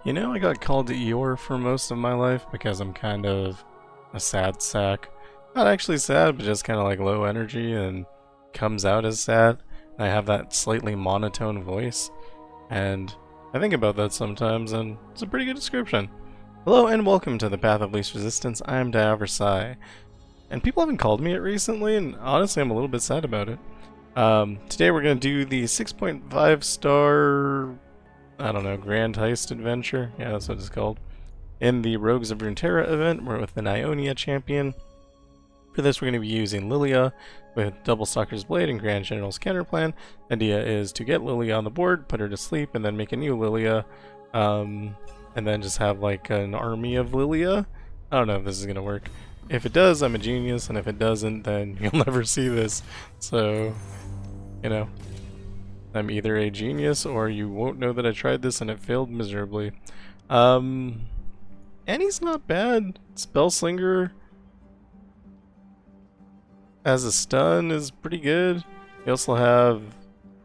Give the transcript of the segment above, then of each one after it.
You know, I got called Eeyore for most of my life because I'm kind of a sad sack. Not actually sad, but just kind of like low energy and comes out as sad. I have that slightly monotone voice, and I think about that sometimes, and it's a pretty good description. Hello and welcome to the Path of Least Resistance. I am Sai, and people haven't called me it recently, and honestly I'm a little bit sad about it. Today we're going to do the 6.5 star, I don't know, Grand Heist adventure. Yeah, that's what it's called. In the Rogues of Runeterra event, we're with the Ionia champion. For this, we're going to be using Lillia with Double Stalker's Blade and Grand General's Counterplan. The idea is to get Lillia on the board, put her to sleep, and then make a new Lillia, and then just have like an army of Lillia. I don't know if this is going to work. If it does, I'm a genius, and if it doesn't, then you'll never see this. So, you know, I'm either a genius or you won't know that I tried this and it failed miserably. Annie's not bad. Spellslinger as a stun is pretty good. You also have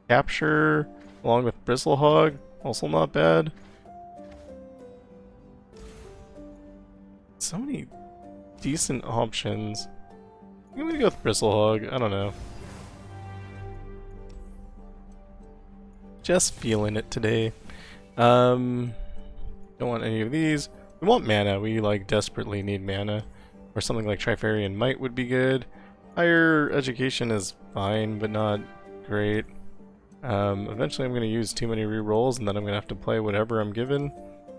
Capture along with Bristlehog, also not bad. So many decent options. I'm gonna go with Bristlehog, I don't know. Just feeling it today. Don't want any of these. We want mana, we like desperately need mana. Or something like Trifarian Might would be good. Higher education is fine, but not great. Eventually I'm going to use too many rerolls, and then I'm going to have to play whatever I'm given.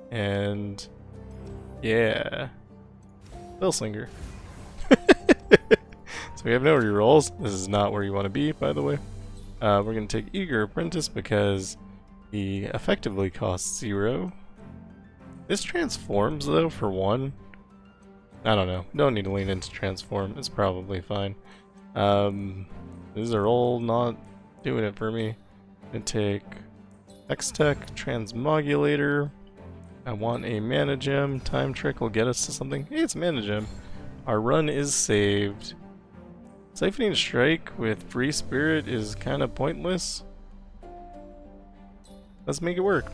And yeah. Spellslinger. So we have no rerolls. This is not where you want to be, by the way. We're going to take Eager Apprentice because he effectively costs 0. This transforms, though, for 1. I don't know. Don't need to lean into transform. It's probably fine. These are all not doing it for me. I'm going to take X-Tech, Transmogulator. I want a Mana Gem. Time Trick will get us to something. Hey, it's Mana Gem. Our run is saved. Siphoning Strike with Free Spirit is kind of pointless. Let's make it work.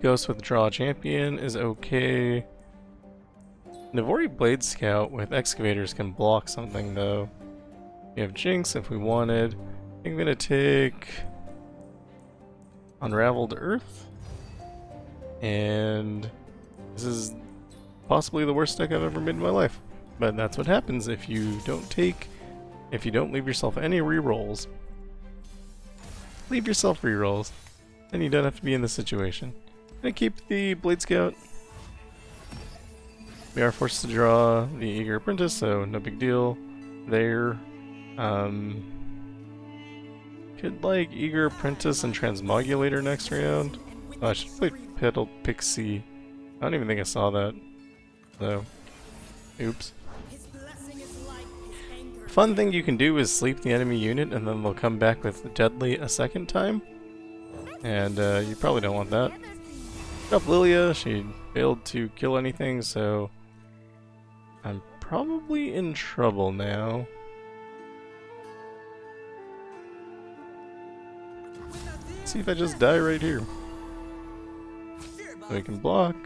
Ghost with Draw Champion is okay. Navori Blade Scout with Excavators can block something though. We have Jinx if we wanted. I think I'm gonna take Unraveled Earth. And this is possibly the worst deck I've ever made in my life. But that's what happens if you don't leave yourself any rerolls. Leave yourself rerolls. Then you don't have to be in this situation. I'm gonna keep the Blade Scout. We are forced to draw the Eager Apprentice, so no big deal there. Could like Eager Apprentice and Transmogulator next round. Oh, I should play Petal Pixie. I don't even think I saw that. So, oops. Fun thing you can do is sleep the enemy unit and then they'll come back with Deadly a second time. And you probably don't want that. Up Lillia, she failed to kill anything, so I'm probably in trouble now. Let's see if I just die right here. So we can block.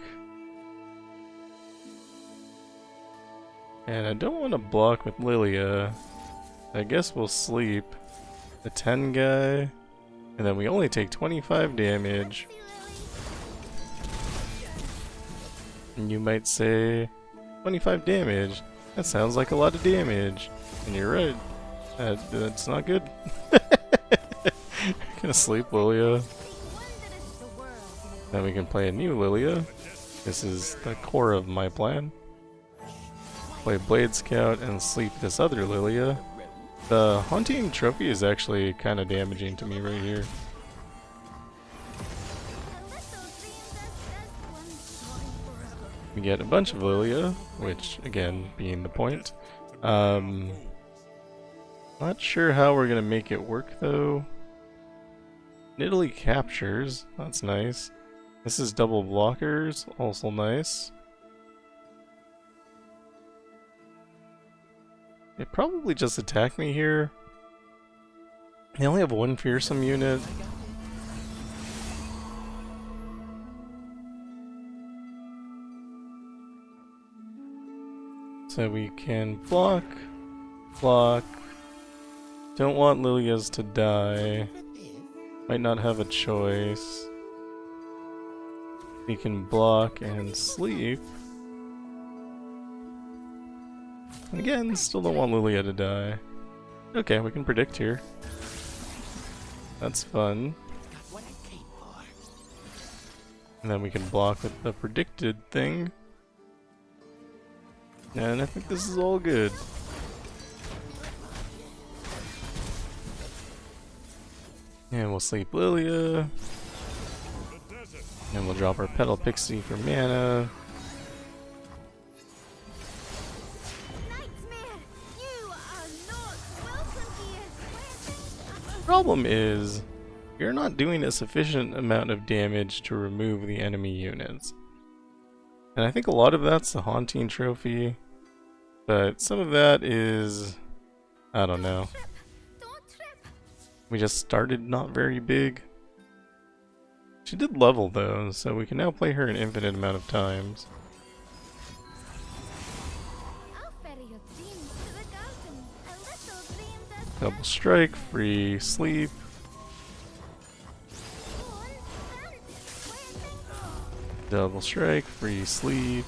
And I don't want to block with Lillia. I guess we'll sleep the 10 guy. And then we only take 25 damage. And you might say, 25 damage? That sounds like a lot of damage. And you're right. That's not good. Gonna sleep Lillia. Then we can play a new Lillia. This is the core of my plan. Play Blade Scout and sleep this other Lillia. The Haunting Trophy is actually kind of damaging to me right here. We get a bunch of Lillia, which again being the point. Not sure how we're gonna make it work though. Nidalee Captures, that's nice. This is double blockers, also nice. They probably just attack me here. They only have one fearsome unit. So we can block, block. Don't want Lillia's to die. Might not have a choice. We can block and sleep. And again, still don't want Lillia to die. Okay, we can predict here. That's fun. And then we can block with the predicted thing. And I think this is all good. And we'll sleep Lillia. And we'll drop our Petal Pixie for mana. Problem is, you're not doing a sufficient amount of damage to remove the enemy units. And I think a lot of that's the Haunting Trophy, but some of that is, I don't know. We just started not very big. She did level though, so we can now play her an infinite amount of times. Double strike, free sleep. Double strike, free sleep.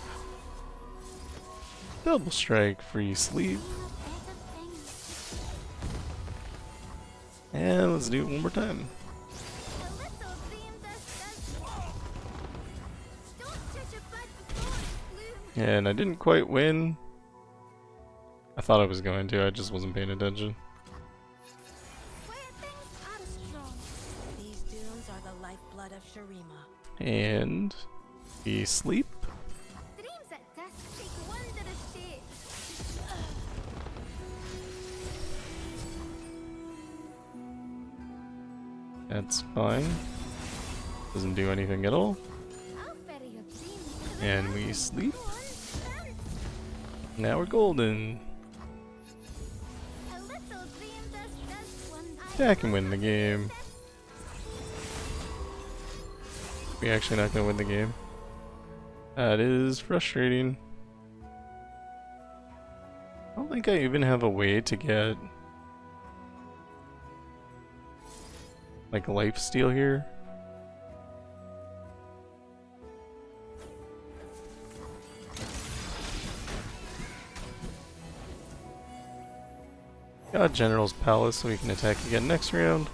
Double strike, free sleep. And let's do it one more time. And I didn't quite win. I thought I was going to, I just wasn't paying attention. And we sleep. That's fine. Doesn't do anything at all. And we sleep. Now we're golden. Attack and win the game. We're actually not gonna win the game. That is frustrating. I don't think I even have a way to get like lifesteal here. Got General's Palace so we can attack again next round.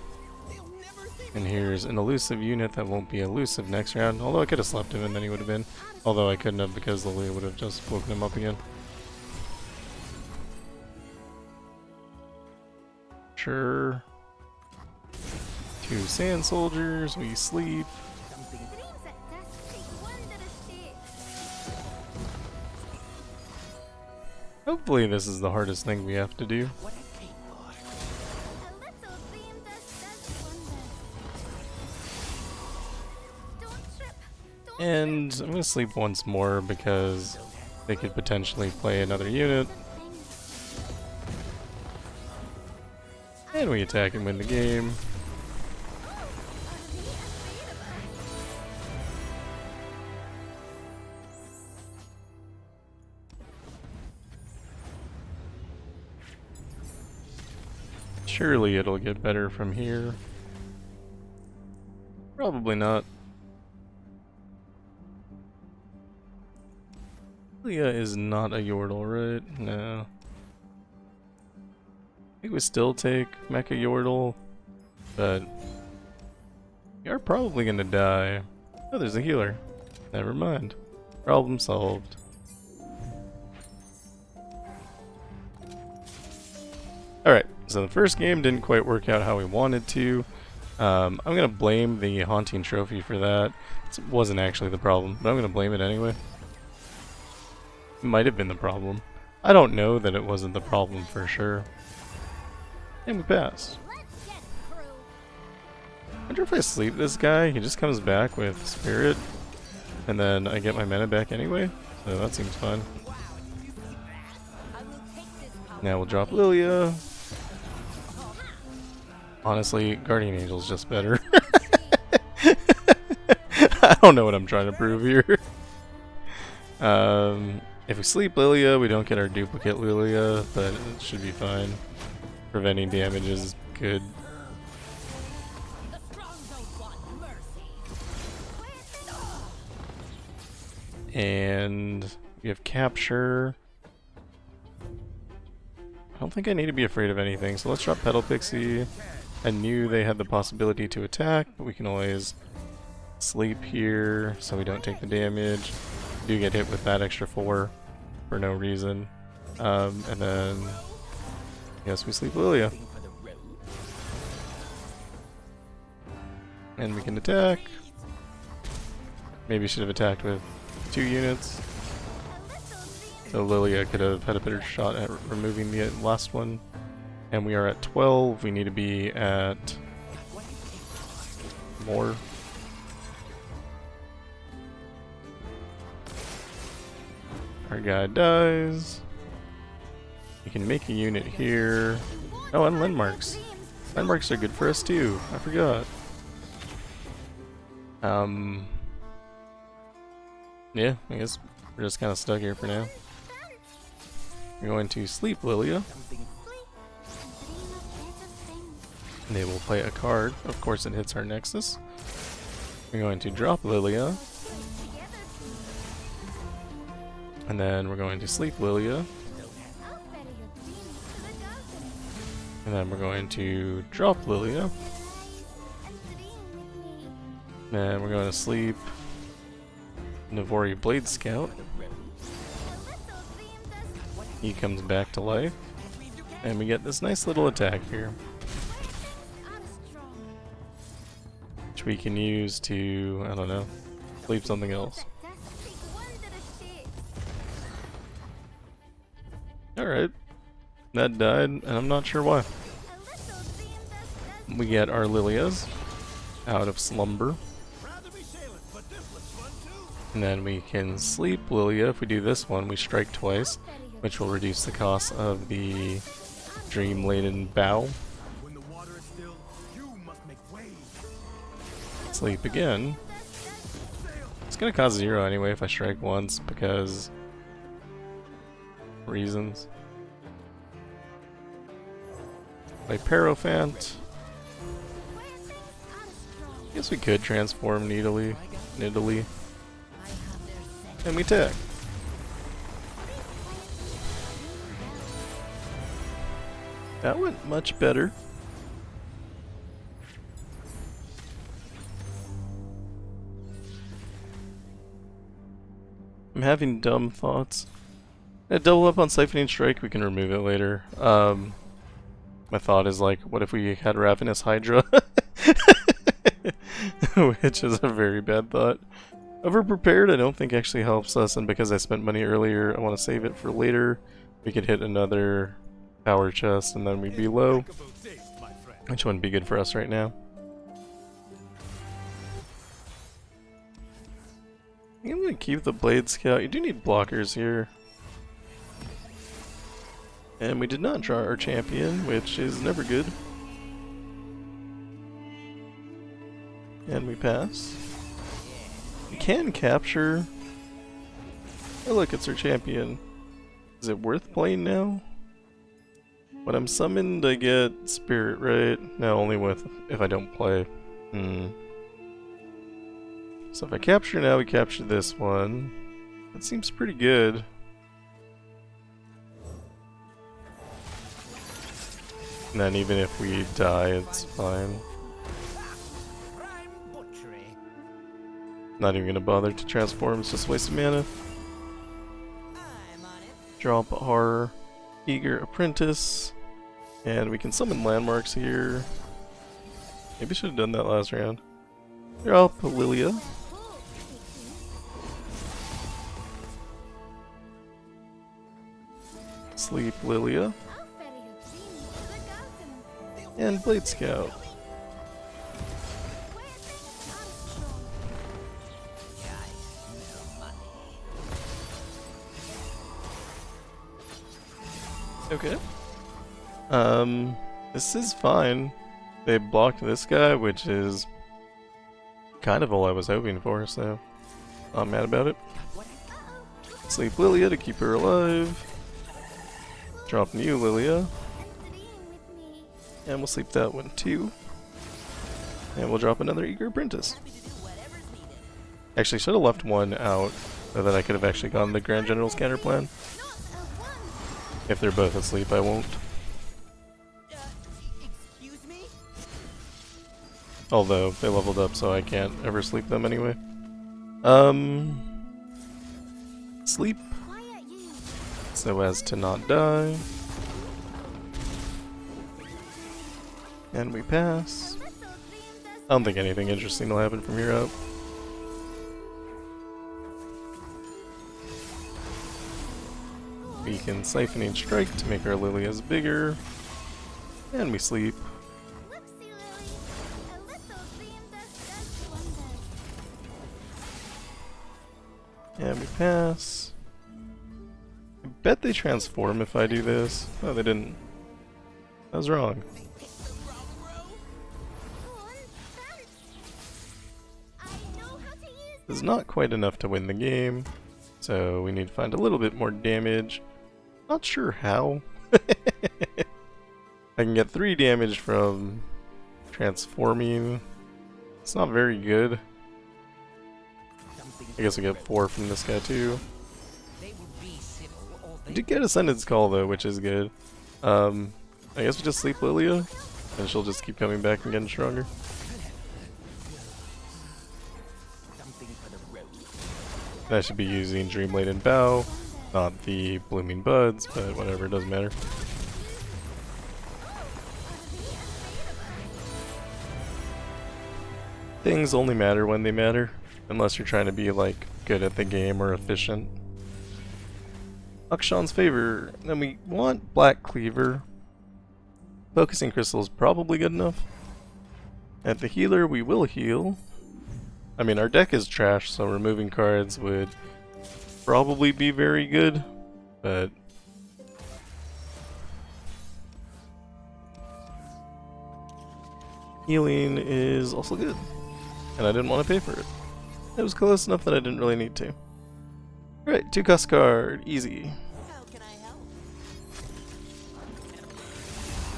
And here's an elusive unit that won't be elusive next round, although I could have slept him and then he would have been. Although I couldn't have because Lillia would have just woken him up again. Sure. 2 sand soldiers, we sleep. Hopefully this is the hardest thing we have to do. And I'm gonna sleep once more because they could potentially play another unit. And we attack and win the game. Surely it'll get better from here. Probably not. Lillia is not a Yordle, right? No. I think we still take Mecha Yordle, but we are probably gonna die. Oh, there's a healer. Never mind. Problem solved. Alright, so the first game didn't quite work out how we wanted to. I'm gonna blame the Haunting Trophy for that. It wasn't actually the problem, but I'm gonna blame it anyway. It might have been the problem. I don't know that it wasn't the problem for sure. And we passed. I wonder if I sleep this guy, he just comes back with Spirit, and then I get my mana back anyway, so that seems fine. Now we'll drop Lillia. Honestly, Guardian Angel's just better. I don't know what I'm trying to prove here. If we sleep Lillia, we don't get our duplicate Lillia, but it should be fine. Preventing damage is good. And we have capture. I don't think I need to be afraid of anything, so let's drop Petal Pixie. I knew they had the possibility to attack, but we can always sleep here so we don't take the damage. We do get hit with that extra 4 for no reason. And then, yes, we sleep Lillia. And we can attack. Maybe should have attacked with 2 units. So Lillia could have had a better shot at removing the last one. And we are at 12. We need to be at more. Our guy dies. You can make a unit here. Oh, and landmarks. Landmarks are good for us too. I forgot. Yeah, I guess we're just kind of stuck here for now. We're going to sleep Lillia. And they will play a card. Of course it hits our Nexus. We're going to drop Lillia. And then we're going to sleep Lillia. And then we're going to drop Lillia. And we're going to sleep Navori Blade Scout. He comes back to life. And we get this nice little attack here, which we can use to, I don't know, sleep something else. Alright. That died, and I'm not sure why. We get our Lillias out of slumber. And then we can sleep Lillia. If we do this one, we strike twice, which will reduce the cost of the Dream-Laden Bow. Sleep again. It's gonna cost 0 anyway if I strike once, because reasons. Play Parophant. Guess we could transform Nidalee. And we attack. That went much better. I'm having dumb thoughts. Double up on Siphoning Strike, we can remove it later. My thought is like, what if we had Ravenous Hydra? Which is a very bad thought. Overprepared I don't think actually helps us, and because I spent money earlier, I want to save it for later. We could hit another power chest and then we'd be low, which wouldn't be good for us right now. I think I'm gonna keep the Blade Scout. You do need blockers here. And we did not draw our champion, which is never good. And we pass. We can capture. Oh look, it's our champion. Is it worth playing now? When I'm summoned, I get Spirit, right? No, only with if I don't play. So if I capture now, we capture this one. That seems pretty good. And then even if we die, it's fine. Not even gonna bother to transform, it's just a waste of mana. Drop our Eager Apprentice. And we can summon landmarks here. Maybe I should have done that last round. Drop Lillia. Sleep Lillia. And Blade Scout. Okay. This is fine. They blocked this guy, which is kind of all I was hoping for, so I'm mad about it. Sleep Lillia to keep her alive. Drop new Lillia. And we'll sleep that one too. And we'll drop another Eager Apprentice. Actually, should have left one out so that I could have actually gotten the Grand General's Counterplan. If they're both asleep, I won't. Although, they leveled up so I can't ever sleep them anyway. Sleep. So as to not die. And we pass. I don't think anything interesting will happen from here out. We can Siphoning Strike to make our Lilias bigger. And we sleep. And we pass. I bet they transform if I do this. No, they didn't. I was wrong. This is not quite enough to win the game, so we need to find a little bit more damage. Not sure how. I can get 3 damage from transforming. It's not very good. I guess we get 4 from this guy too. I did get Ascendant's Call though, which is good. I guess we just sleep Lillia, and she'll just keep coming back and getting stronger. I should be using Dreamladen Bow, not the Blooming Buds, but whatever, it doesn't matter. Things only matter when they matter, unless you're trying to be like good at the game or efficient. Akshan's Favor. Then we want Black Cleaver. Focusing Crystal is probably good enough. At the healer, we will heal. I mean, our deck is trash, so removing cards would probably be very good, but healing is also good, and I didn't want to pay for it. It was close enough that I didn't really need to. Alright, 2-cost card, easy.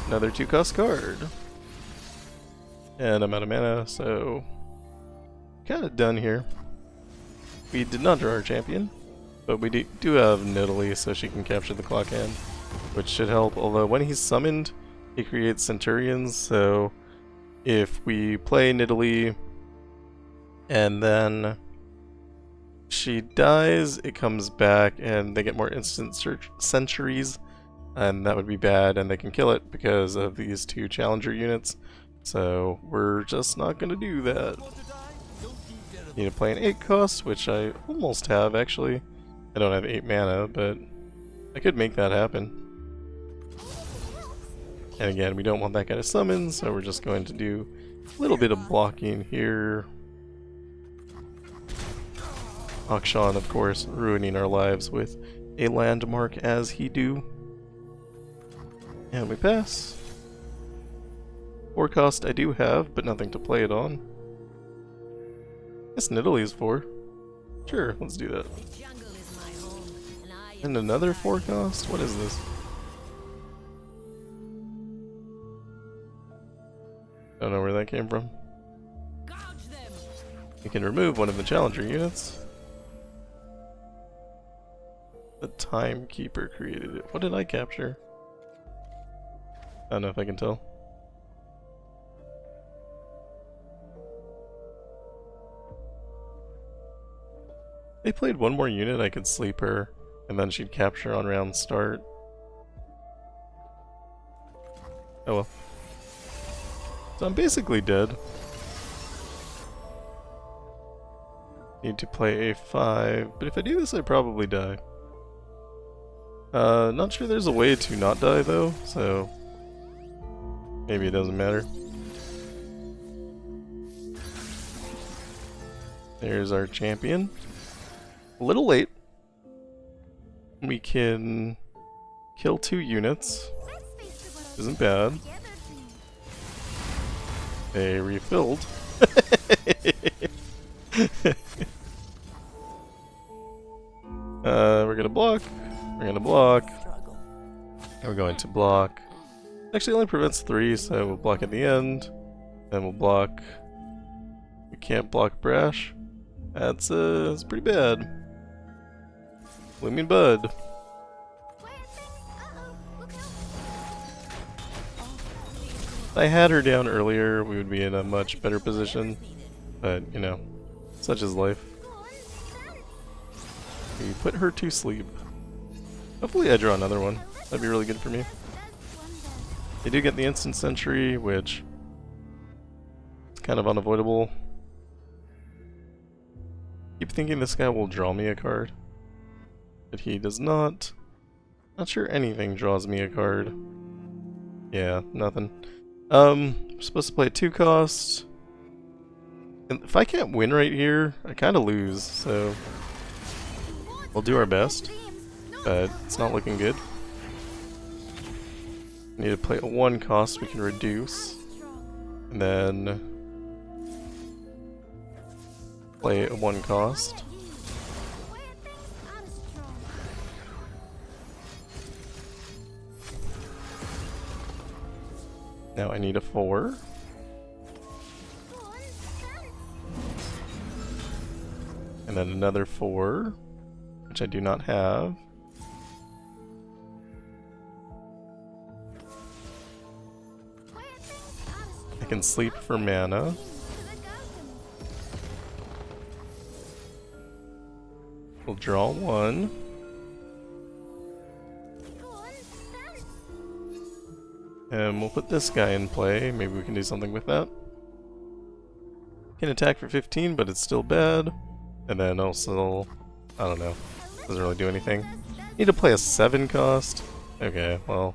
Another 2-cost card. And I'm out of mana, so kind of done here. We did not draw our champion, but we do have Nidalee, so she can capture the clock hand, which should help. Although when he's summoned, he creates Centurions, so if we play Nidalee and then she dies, it comes back and they get more instant centuries, and that would be bad, and they can kill it because of these 2 challenger units. So we're just not going to do that. Need to play an 8-cost, which I almost have actually. I don't have 8 mana, but I could make that happen. And again, we don't want that guy to summon, so we're just going to do a little bit of blocking here. Akshan, of course, ruining our lives with a landmark as he do. And we pass. 4-cost I do have, but nothing to play it on. I guess Nidalee is 4. Sure, let's do that. And another 4-cost? What is this? Don't know where that came from. We can remove one of the challenger units. The Timekeeper created it. What did I capture? I don't know if I can tell. They played one more unit, I could sleep her, and then she'd capture on round start. Oh well. So I'm basically dead. Need to play a 5, but if I do this I probably die. Not sure there's a way to not die though, so maybe it doesn't matter. There's our champion. A little late. We can kill 2 units. Isn't bad. They refilled. We're gonna block. We're gonna block. We're going to block. Actually, it only prevents 3, so we'll block at the end. Then we'll block. We can't block Brash. That's pretty bad. Blooming Bud. If I had her down earlier, we would be in a much better position. But, you know, such is life. We put her to sleep. Hopefully I draw another one. That'd be really good for me. They do get the instant sentry, which is kind of unavoidable. Keep thinking this guy will draw me a card, but he does not. Not sure anything draws me a card. Yeah, nothing. I'm supposed to play a 2-cost. And if I can't win right here, I kind of lose, so we'll do our best, but it's not looking good. We need to play a 1-cost we can reduce, and then play a 1-cost. Now I need a 4. And then another 4, which I do not have. I can sleep for mana. We'll draw 1. And we'll put this guy in play. Maybe we can do something with that. Can attack for 15, but it's still bad. And then also, I don't know. Doesn't really do anything. Need to play a 7-cost? Okay, well.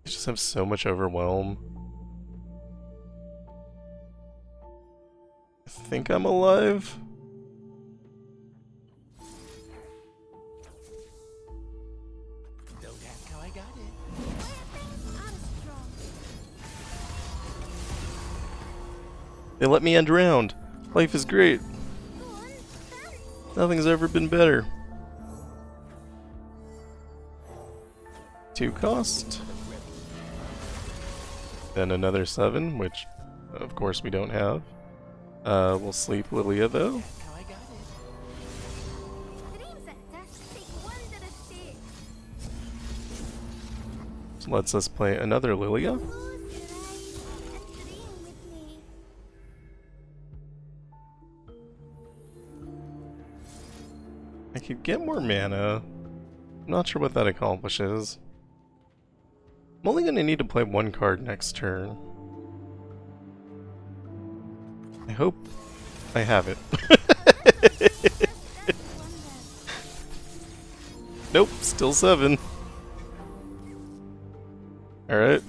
I just have so much overwhelm. I think I'm alive. They let me end round. Life is great. Nothing's ever been better. 2-cost. Then another 7, which of course we don't have. We'll sleep Lillia though. So lets us play another Lillia. I could get more mana. I'm not sure what that accomplishes. I'm only going to need to play 1 card next turn. I hope I have it. Nope, still 7. Alright.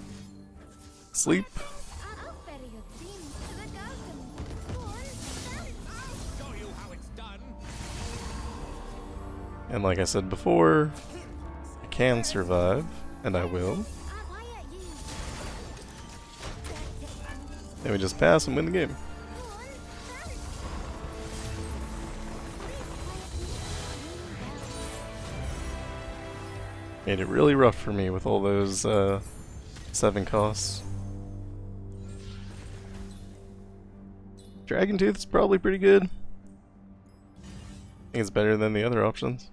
Sleep. And like I said before, I can survive, and I will. Then we just pass and win the game. Made it really rough for me with all those 7 costs. Dragon Tooth is probably pretty good. I think it's better than the other options.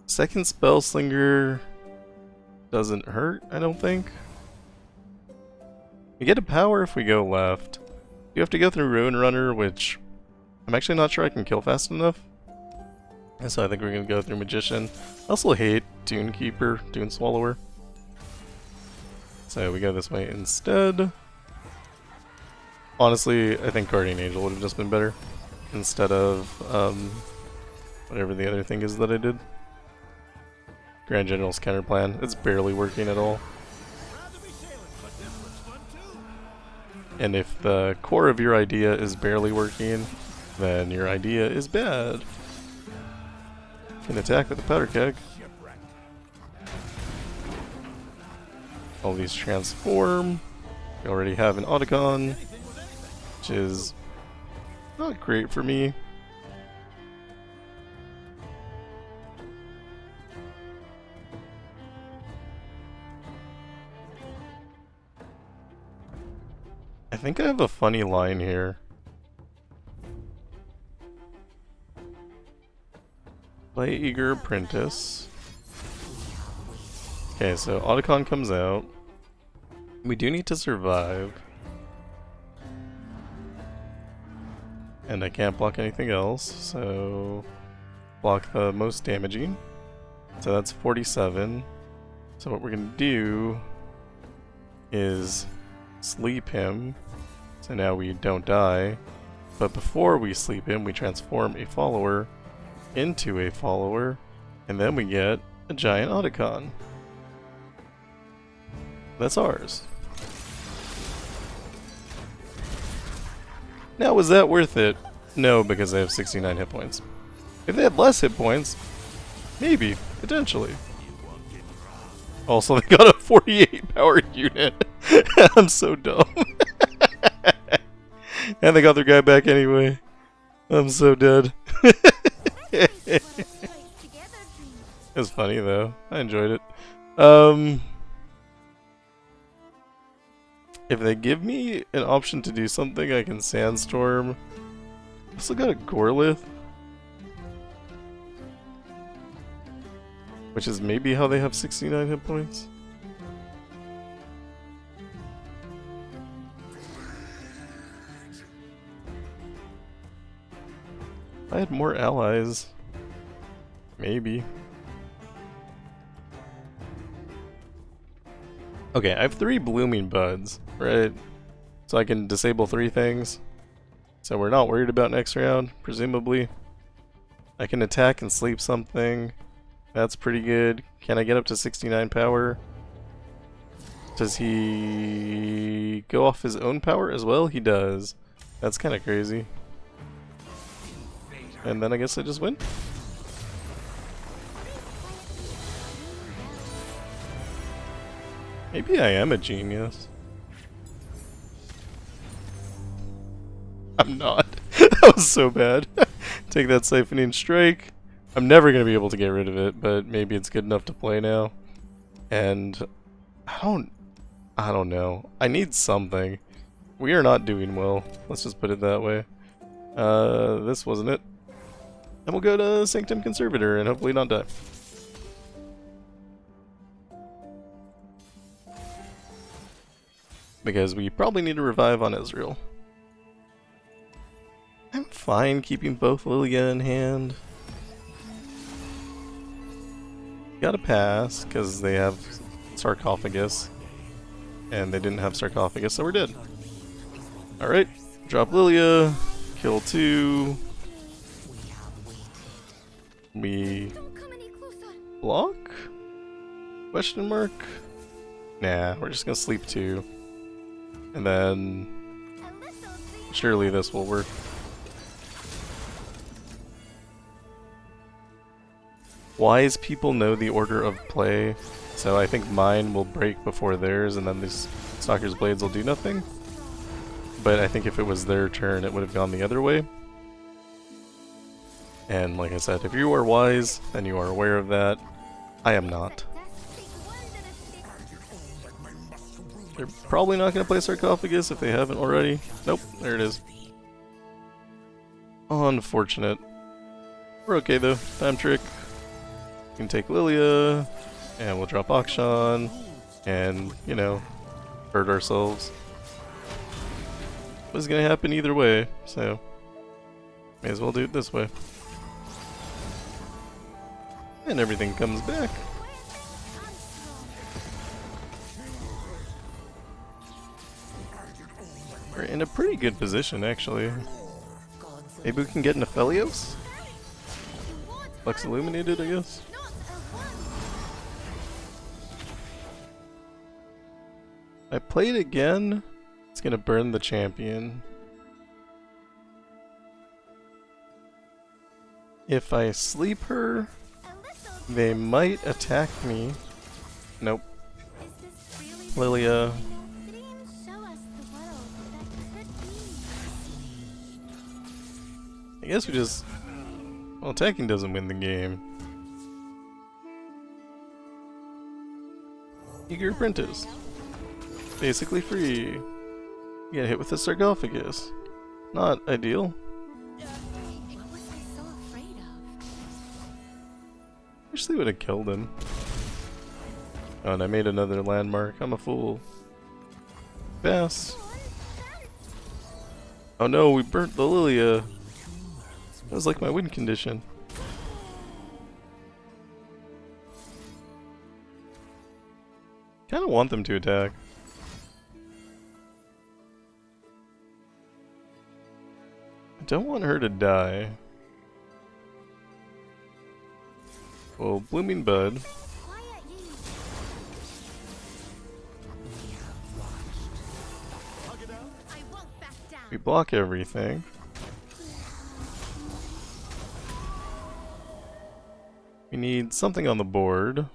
Second Spell Slinger doesn't hurt, I don't think. We get a power if we go left. You have to go through Ruin Runner, which I'm actually not sure I can kill fast enough. And so I think we're going to go through Magician. I also hate Dune Keeper, Dune Swallower. So we go this way instead. Honestly, I think Guardian Angel would have just been better. Instead of whatever the other thing is that I did. Grand General's Counterplan. It's barely working at all. And if the core of your idea is barely working, then your idea is bad. You can attack with a powder keg. All these transform. We already have an Otacon, which is not great for me. I think I have a funny line here. Play Eager Apprentice. Okay, so Otacon comes out. We do need to survive. And I can't block anything else, so block the most damaging. So that's 47. So what we're gonna do is sleep him. So now we don't die. But before we sleep him, we transform a follower into a follower, and then we get a giant Otacon. That's ours. Now, was that worth it? No, because they have 69 hit points. If they had less hit points, maybe, potentially. Also, they got a 48 power unit. I'm so dumb. And they got their guy back anyway. I'm so dead. It was funny though. I enjoyed it. If they give me an option to do something, I can Sandstorm. I also got a Gorlith, which is maybe how they have 69 hit points. I had more allies. Maybe. Okay, I have 3 blooming buds, right? So I can disable 3 things. So we're not worried about next round, presumably. I can attack and sleep something. That's pretty good. Can I get up to 69 power? Does he go off his own power as well? He does. That's kind of crazy. And then I guess I just win. Maybe I am a genius. I'm not. That was so bad. Take that Siphoning Strike. I'm never going to be able to get rid of it, but maybe it's good enough to play now. And I don't know. I need something. We are not doing well. Let's just put it that way. This wasn't it. And we'll go to Sanctum Conservator and hopefully not die. Because we probably need to revive on Ezreal. I'm fine keeping both Lillia in hand. Gotta pass, because they have Sarcophagus. And they didn't have Sarcophagus, so we're dead. Alright, drop Lillia, kill 2. We block? Question mark? Nah, we're just gonna sleep 2. And then surely this will work. Wise people know the order of play, so I think mine will break before theirs, and then these Stalker's Blades will do nothing. But I think if it was their turn, it would have gone the other way. And like I said, if you are wise, then you are aware of that. I am not. They're probably not going to play Sarcophagus if they haven't already. Nope, there it is. Unfortunate. We're okay though. Time trick. We can take Lillia, and we'll drop Akshan, and, you know, hurt ourselves. It was going to happen either way, so may as well do it this way. And everything comes back. We're in a pretty good position, actually. Maybe we can get an Aphelios? Lux Illuminated, I guess? I play it again. It's gonna burn the champion. If I sleep her, they might attack me. Nope. Lillia. I guess we just... Well, attacking doesn't win the game. Eager Apprentice. Basically free. You get hit with a sarcophagus. Not ideal. What was I so afraid of? Wish they would have killed him. Oh, and I made another landmark. I'm a fool. Bass. Oh no, we burnt the Lillia. That was like my win condition. Kinda want them to attack. I don't want her to die. Well, Blooming Bud. We block everything. We need something on the board.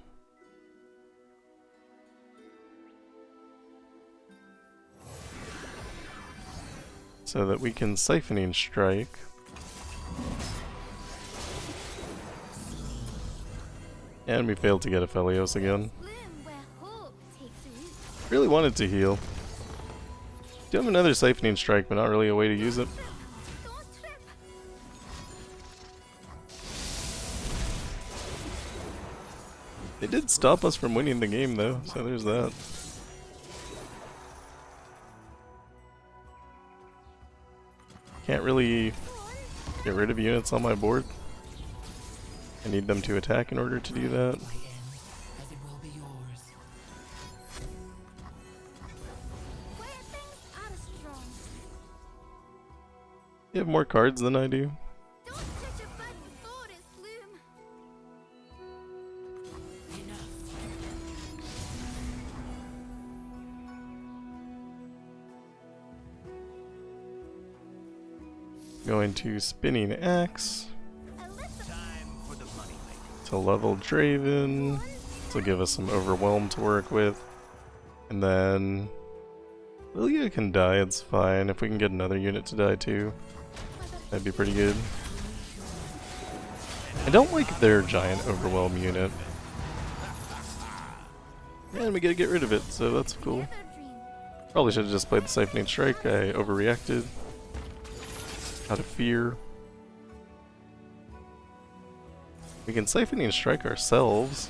So that we can Siphoning Strike. And we failed to get a Felios again. Really wanted to heal. Do have another Siphoning Strike, but not really a way to use it. They did stop us from winning the game though, so there's that. Can't really get rid of units on my board. I need them to attack in order to do that. You have more cards than I do. Going to Spinning Axe to level Draven to give us some Overwhelm to work with, and then Lillia can die, it's fine. If we can get another unit to die too, that'd be pretty good. I don't like their giant Overwhelm unit. And we gotta get rid of it, so that's cool. Probably should have just played the Siphoning Strike, I overreacted. Out of fear. We can Siphoning Strike ourselves.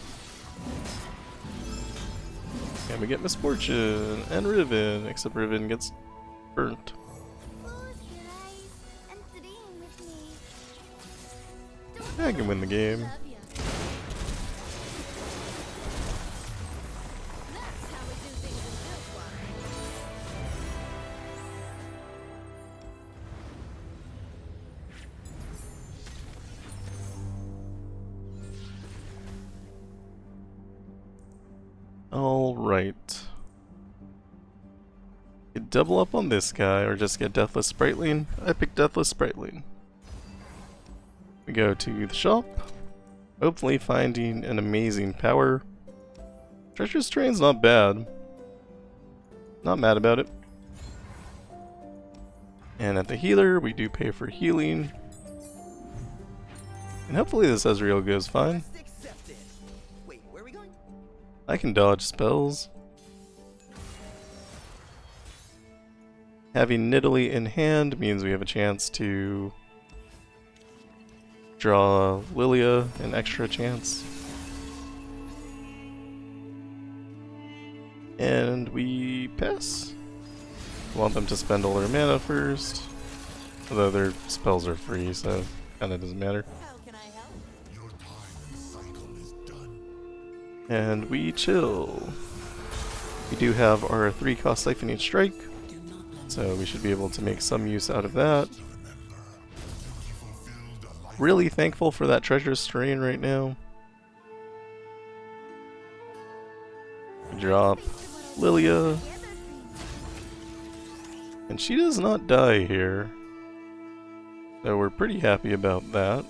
And we get Misfortune and Riven, except Riven gets burnt. I can win the game. Alright. Could double up on this guy or just get Deathless Spriteling. I picked Deathless Spriteling. We go to the shop, hopefully finding an amazing power. Treacherous Terrain's not bad. Not mad about it. And at the healer, we do pay for healing. And hopefully this Ezreal goes fine. I can dodge spells. Having Nidalee in hand means we have a chance to draw Lillia an extra chance. And we pass. Want them to spend all their mana first. Although their spells are free, so kinda doesn't matter. And we chill. We do have our 3-cost Siphoning Strike, so we should be able to make some use out of that. Really thankful for that Treacherous Terrain right now. Drop Lillia. And she does not die here. So we're pretty happy about that.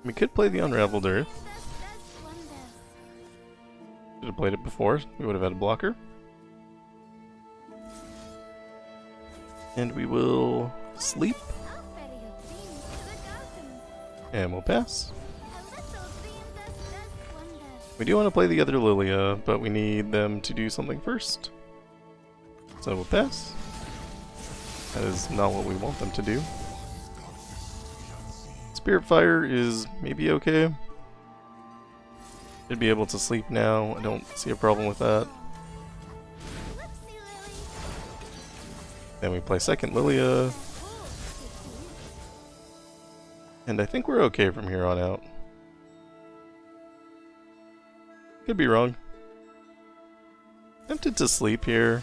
We could play the Unraveled Earth. Should have played it before. We would have had a blocker. And we will sleep. And we'll pass. We do want to play the other Lillia, but we need them to do something first. So we'll pass. That is not what we want them to do. Spirit Fire is maybe okay. Should be able to sleep now. I don't see a problem with that. Then we play second Lillia. And I think we're okay from here on out. Could be wrong. Tempted to sleep here.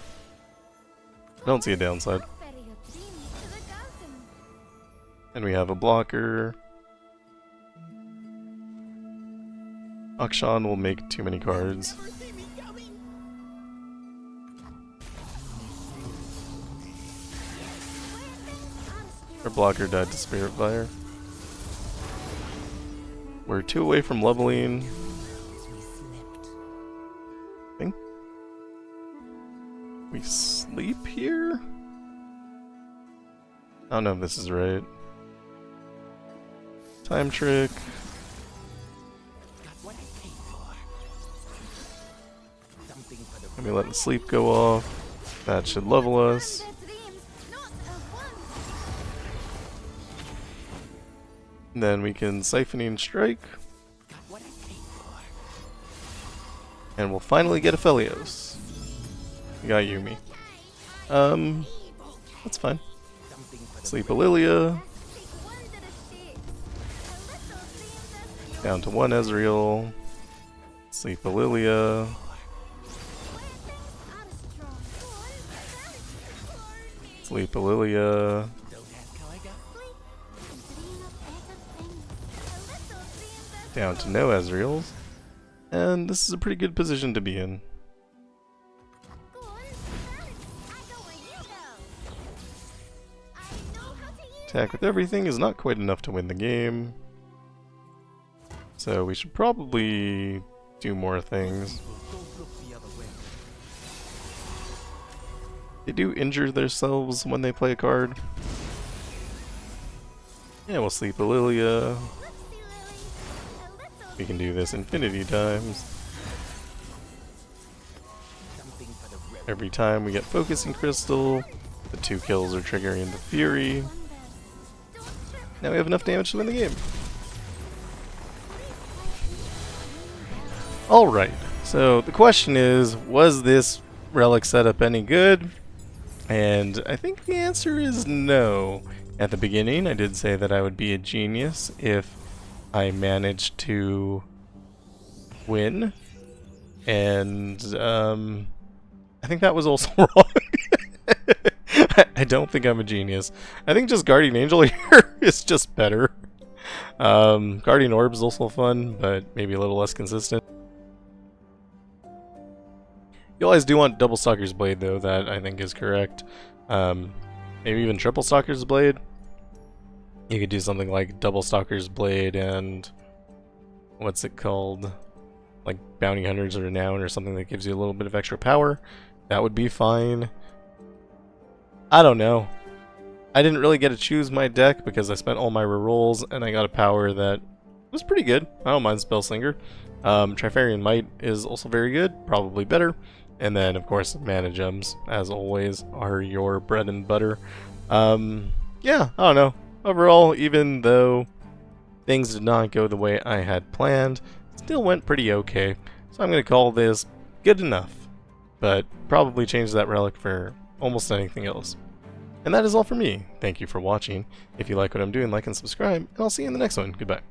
I don't see a downside. And we have a blocker. Akshan will make too many cards. Our blocker died to Spirit Fire. We're 2 away from leveling. I think we sleep here? I don't know if this is right. Time trick. Let me let the sleep go off. That should level us. And then we can Siphoning Strike. And we'll finally get a Felios. We got Yumi. That's fine. Sleep a Lillia. Down to 1 Ezreal. Sleep a Lillia. Sleep a Lillia. Down to no Ezreals. And this is a pretty good position to be in. Attack with everything is not quite enough to win the game. So we should probably do more things. They do injure themselves when they play a card. Yeah, we'll sleep a Lillia. We can do this infinity times. Every time we get Focusing Crystal, the 2 kills are triggering the Fury. Now we have enough damage to win the game. Alright, so the question is, was this Relic setup any good? And I think the answer is no. At the beginning, I did say that I would be a genius if I managed to win. And I think that was also wrong. I don't think I'm a genius. I think just Guardian Angel here is just better. Guardian Orb is also fun, but maybe a little less consistent. You always do want double Stalker's Blade, though. That I think is correct. Maybe even triple Stalker's Blade. You could do something like double Stalker's Blade and what's it called? Like Bounty Hunters or Renown or something that gives you a little bit of extra power. That would be fine. I don't know. I didn't really get to choose my deck because I spent all my rerolls and I got a power that was pretty good. I don't mind Spellslinger. Trifarian Might is also very good, probably better. And then, of course, Mana Gems, as always, are your bread and butter. Yeah, I don't know. Overall, even though things did not go the way I had planned, still went pretty okay. So I'm going to call this good enough. But probably change that relic for almost anything else. And that is all for me. Thank you for watching. If you like what I'm doing, like and subscribe, and I'll see you in the next one. Goodbye.